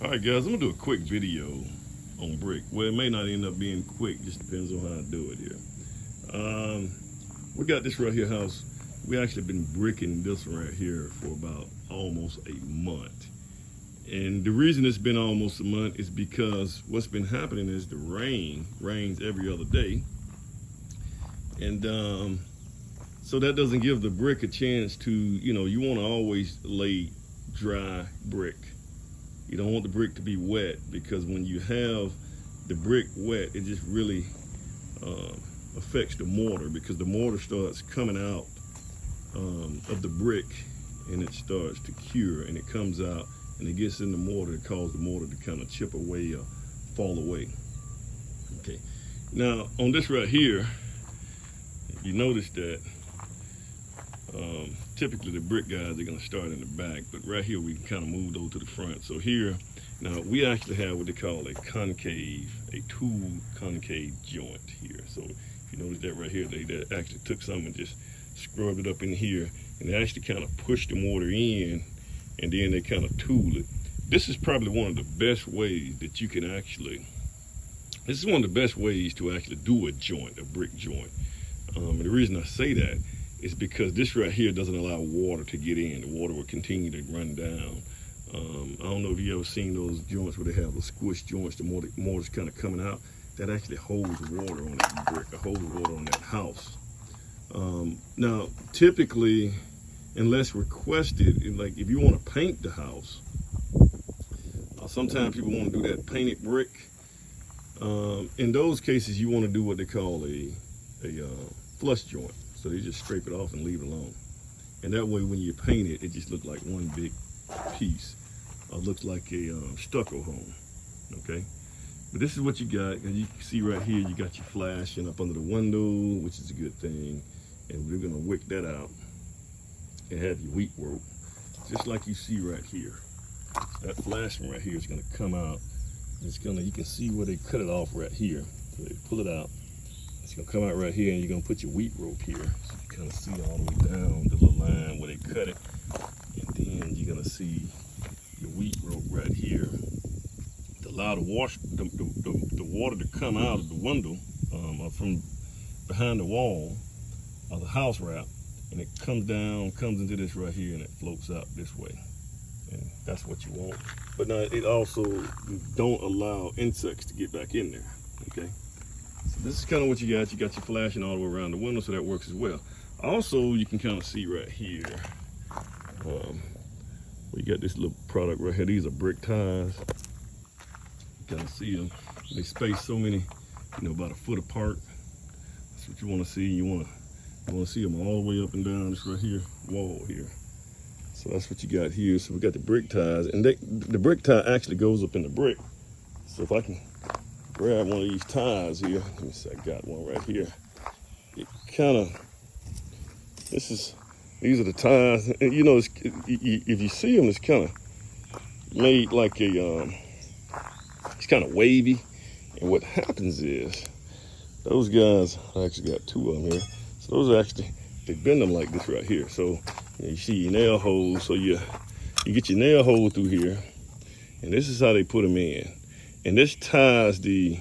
All right, guys, I'm gonna do a quick video on brick. Well, it may not end up being quick, just depends on how I do it here. We got this right here house. We actually been bricking this one right here for about almost a month. And the reason it's been almost a month is because what's been happening is the rains every other day. And so that doesn't give the brick a chance to, you want to always lay dry brick. You don't want the brick to be wet, because when you have the brick wet, it just really affects the mortar, because the mortar starts coming out of the brick and it starts to cure, and it comes out and it gets in the mortar. It causes the mortar to kind of chip away or fall away. Okay, now on this right here, you notice that typically the brick guys are going to start in the back, but right here we can kind of move those to the front. So here, now we actually have what they call a tool concave joint here. So if you notice that right here, they actually took some and just scrubbed it up in here, and they actually kind of pushed the mortar in, and then they kind of tool it. This is probably one of the best ways that you can actually, this is one of the best ways to actually do a joint, a brick joint. And the reason I say that is because this right here doesn't allow water to get in. The water will continue to run down. I don't know if you ever seen those joints where they have the squish joints, the mortar's kind of coming out. That actually holds water on that brick, or holds water on that house. Now, typically, unless requested, like if you want to paint the house, sometimes people want to do that painted brick. In those cases, you want to do what they call a flush joint. So you just scrape it off and leave it alone. And that way, when you paint it, it just looks like one big piece. Looks like a stucco home, okay? But this is what you got. And you can see right here, you got your flashing up under the window, which is a good thing. And we're gonna wick that out and have your wheat rope, just like you see right here. That flashing right here is gonna come out. It's gonna, you can see where they cut it off right here. So they pull it out. It's gonna come out right here, and you're gonna put your wheat rope here. So you kind of see all the way down the little line where they cut it. And then you're gonna see your wheat rope right here to allow the water to come out of the window from behind the wall of the house wrap, and it comes down, comes into this right here, and it floats out this way. And that's what you want. But now it also don't allow insects to get back in there, okay? So this is kind of what you got. You got your flashing all the way around the window, so that works as well. Also, you can kind of see right here, we got this little product right here. These are brick ties. You kind of see them. They space so many, about a foot apart. That's what you want to see. You want to see them all the way up and down this right here wall here. So that's what you got here. So we got the brick ties, and the brick tie actually goes up in the brick. So if I can grab one of these ties here, let me see, I got one right here. It kind of, these are the ties. And if you see them, it's kind of made like it's kind of wavy. And what happens is, those guys, I actually got two of them here. So those are actually, they bend them like this right here. So you see your nail holes. So you get your nail hole through here, and this is how they put them in. And this ties the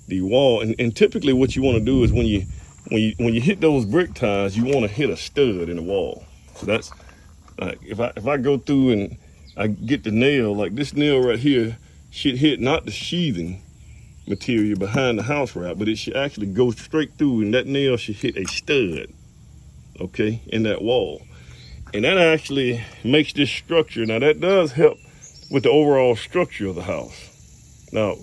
wall. And typically what you want to do is when you hit those brick ties, you want to hit a stud in the wall. So that's if I go through and I get the nail, like this nail right here should hit not the sheathing material behind the house wrap, but it should actually go straight through, and that nail should hit a stud, okay, in that wall. And that actually makes this structure. Now that does help with the overall structure of the house. Now,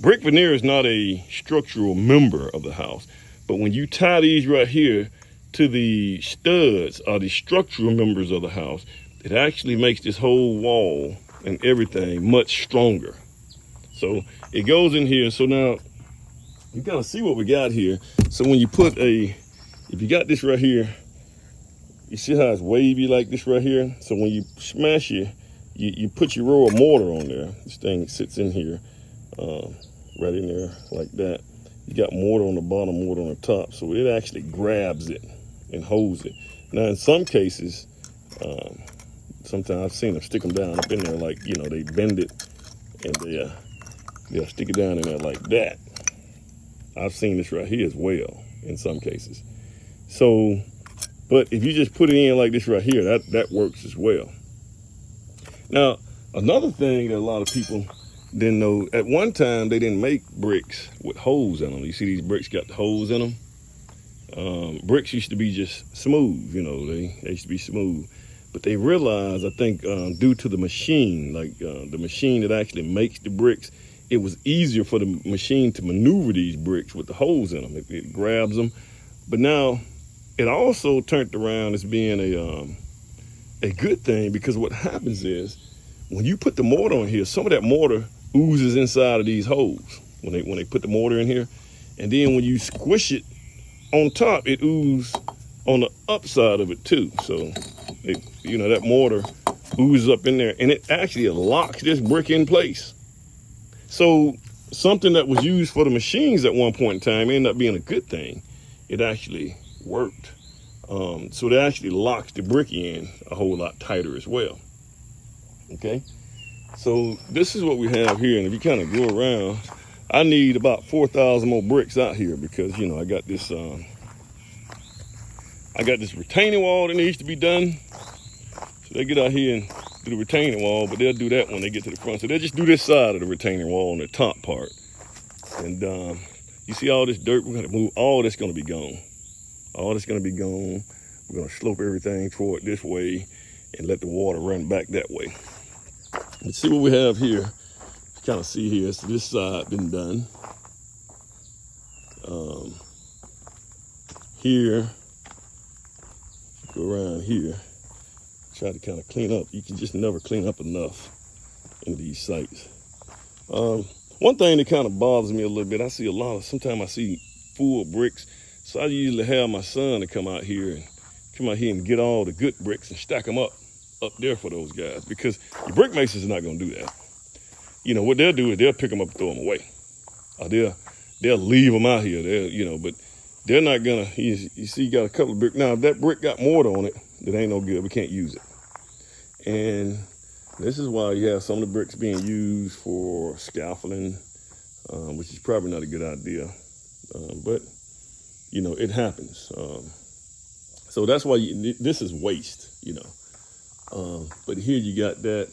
brick veneer is not a structural member of the house, but when you tie these right here to the studs, or the structural members of the house, it actually makes this whole wall and everything much stronger. So it goes in here. So now you kind of see what we got here. So when you put if you got this right here, you see how it's wavy like this right here? So when you smash it, you put your row of mortar on there. This thing sits in here, right in there like that. You got mortar on the bottom, mortar on the top. So it actually grabs it and holds it. Now in some cases, sometimes I've seen them stick them down up in there, like, they bend it and they'll stick it down in there like that. I've seen this right here as well in some cases. So, but if you just put it in like this right here, that works as well. Now, another thing that a lot of people didn't know, at one time they didn't make bricks with holes in them. You see these bricks got the holes in them? Bricks used to be just smooth, you know, they used to be smooth. But they realized, I think, due to the machine, like the machine that actually makes the bricks, it was easier for the machine to maneuver these bricks with the holes in them. It grabs them. But now it also turned around as being a good thing, because what happens is when you put the mortar on here, some of that mortar oozes inside of these holes when they put the mortar in here. And then when you squish it on top, it oozes on the upside of it too. So, you know, that mortar oozes up in there, and it actually locks this brick in place. So something that was used for the machines at one point in time ended up being a good thing. It actually worked. So it actually locks the brick in a whole lot tighter as well. Okay, so this is what we have here, and if you kind of go around, I need about 4,000 more bricks out here, because, you know, I got this retaining wall that needs to be done. So they get out here and do the retaining wall, but they'll do that when they get to the front. So they'll just do this side of the retaining wall on the top part. And you see all this dirt, we're gonna move, all that's gonna be gone. All that's gonna be gone. We're gonna slope everything toward this way and let the water run back that way. Let's see what we have here. You kind of see here, so this side been done. Here, go around here, try to kind of clean up. You can just never clean up enough in these sites. One thing that kind of bothers me a little bit, I see sometimes I see full bricks. So I usually have my son to come out here and get all the good bricks and stack them up there for those guys, because your brick masons are not going to do that. You know, what they'll do is they'll pick them up and throw them away. Or they'll leave them out here. But they're not gonna, you see, you got a couple of bricks. Now, if that brick got mortar on it, that ain't no good. We can't use it. And this is why you have some of the bricks being used for scaffolding, which is probably not a good idea. But, you know, it happens. So that's why this is waste, you know. But here you got that.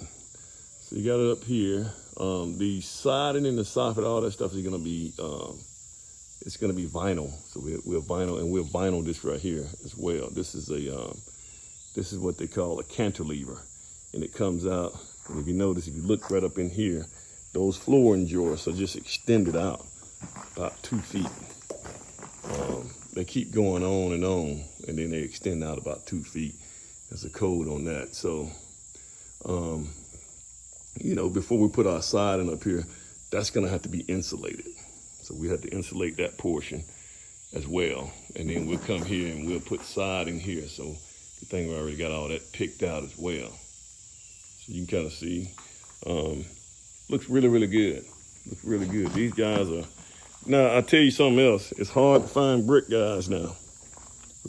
So you got it up here. The siding and the soffit, all that stuff is gonna be, it's gonna be vinyl. So we'll vinyl this right here as well. This is what they call a cantilever, and it comes out. And if you notice, if you look right up in here, those flooring joists are just extended out about 2 feet. They keep going on, and then they extend out about 2 feet. There's a code on that. So, you know, before we put our siding up here, that's gonna have to be insulated. So we have to insulate that portion as well. And then we'll come here and we'll put siding here. So the thing, we already got all that picked out as well. So you can kind of see, looks really, really good. Looks really good. These guys are, now I'll tell you something else. It's hard to find brick guys now.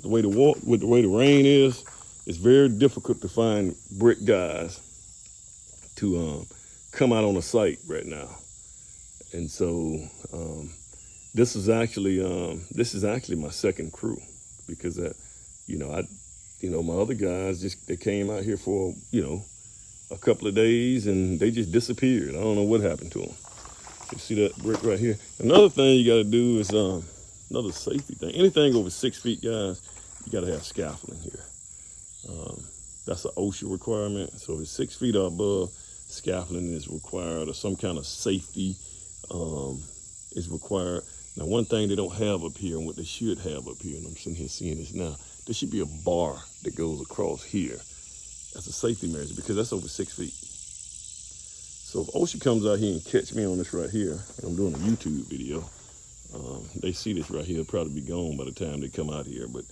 With the way the rain is, it's very difficult to find brick guys to come out on a site right now. And so this is actually my second crew, because my other guys they came out here for, you know, a couple of days and they just disappeared. I don't know what happened to them. You see that brick right here? Another thing you got to do is another safety thing. Anything over 6 feet, guys, you got to have scaffolding here. That's an OSHA requirement. So if it's 6 feet or above, scaffolding is required, or some kind of safety is required. Now, one thing they don't have up here, and what they should have up here, and I'm sitting here seeing this now, there should be a bar that goes across here. That's a safety measure, because that's over 6 feet. So if OSHA comes out here and catch me on this right here, and I'm doing a YouTube video, they see this right here, it'll probably be gone by the time they come out here. But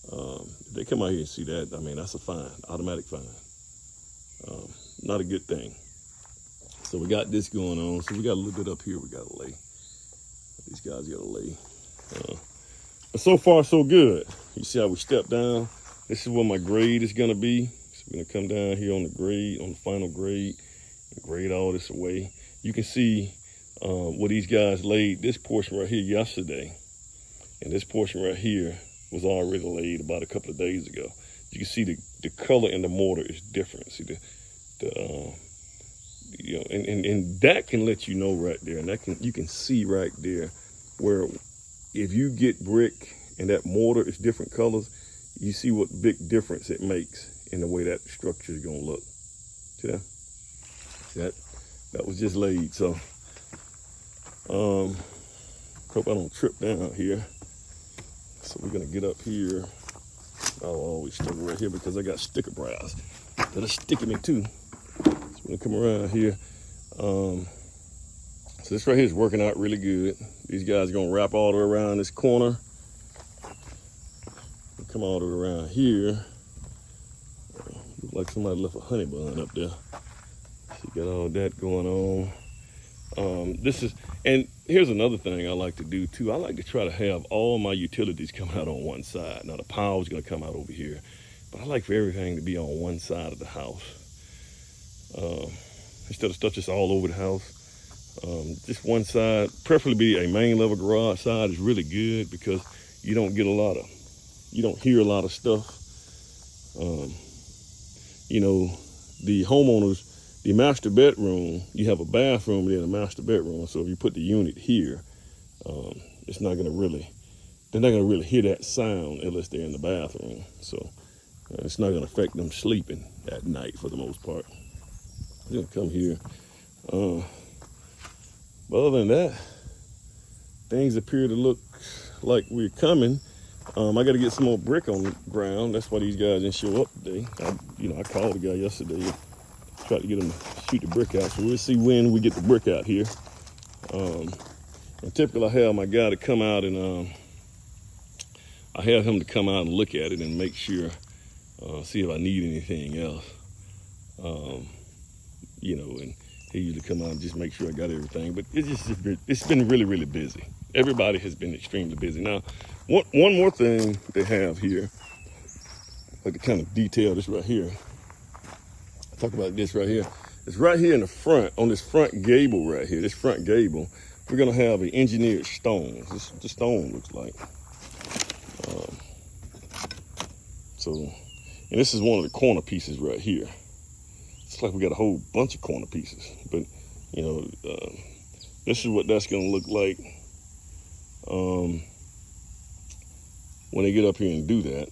if they come out here and see that, I mean, that's a fine, automatic fine. Not a good thing. So we got this going on. So we got a little bit up here we got to lay. These guys got to lay. But so far, so good. You see how we step down? This is where my grade is going to be. So we're going to come down here on the grade, on the final grade. grade all this away. You can see where these guys laid this portion right here yesterday, and this portion right here was already laid about a couple of days ago. You can see the color in the mortar is different. See you know, and that can let you know right there, and you can see right there where if you get brick and that mortar is different colors, you see what big difference it makes in the way that structure is gonna look. See that? See that was just laid. So hope I don't trip down here. So we're gonna get up here. I'll always struggle right here because I got sticker brows that are sticking me too. So we're gonna come around here. So this right here is working out really good. These guys are gonna wrap all the way around this corner. Come all the way around here. Look like somebody left a honey bun up there. So you got all that going on. And here's another thing I like to do too. I like to try to have all my utilities come out on one side. Now the power's gonna come out over here, but I like for everything to be on one side of the house. Instead of stuff just all over the house. Just one side, preferably be a main level garage side, is really good because you don't hear a lot of stuff. You know, the homeowners, the master bedroom, you have a bathroom and then a master bedroom. So if you put the unit here, they're not gonna really hear that sound unless they're in the bathroom. So it's not gonna affect them sleeping at night for the most part. I'm gonna come here. But other than that, things appear to look like we're coming. I got to get some more brick on the ground. That's why these guys didn't show up today. I called the guy yesterday, tried to get him to shoot the brick out. So we'll see when we get the brick out here. And typically I have my guy to come out and I have him to come out and look at it and make sure, see if I need anything else. You know, and he usually come out and just make sure I got everything. But it's been really, really busy. Everybody has been extremely busy. Now, one more thing they have here, I'd like to kind of detail this right here. Talk about this right here. It's right here in the front, on this front gable right here, this front gable, we're gonna have an engineered stone. This is what the stone looks like. And this is one of the corner pieces right here. It's like we got a whole bunch of corner pieces, but you know, this is what that's gonna look like when they get up here and do that.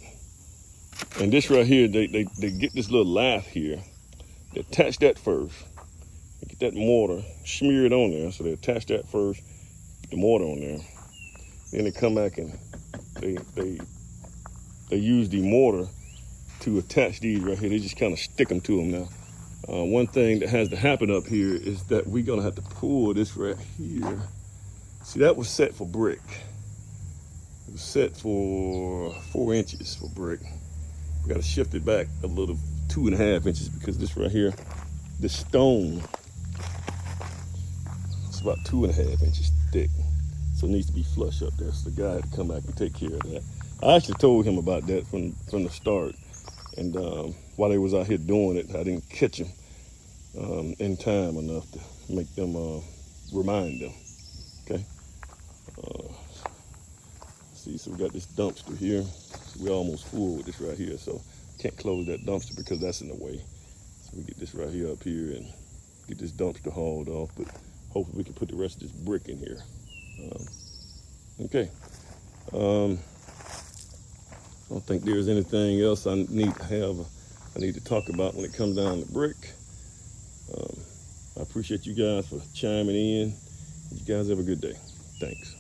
And this right here, they get this little lath here. They attach that first. They get that mortar, smear it on there. So they attach that first, put the mortar on there. Then they come back and they use the mortar to attach these right here. They just kind of stick them to them now. One thing that has to happen up here is that we're gonna have to pull this right here. See, that was set for brick. It was set for 4 inches for brick. We gotta shift it back a little, 2.5 inches, because this right here, this stone, it's about 2.5 inches thick. So it needs to be flush up there. So the guy had to come back and take care of that. I actually told him about that from the start. And while they was out here doing it, I didn't catch them in time enough to make them remind them. Okay. See, so we got this dumpster here. So we're almost full with this right here. So can't close that dumpster because that's in the way. So we get this right here up here and get this dumpster hauled off. But hopefully we can put the rest of this brick in here. Okay. I don't think there's anything else I need to talk about when it comes down to brick. I appreciate you guys for chiming in. You guys have a good day. Thanks.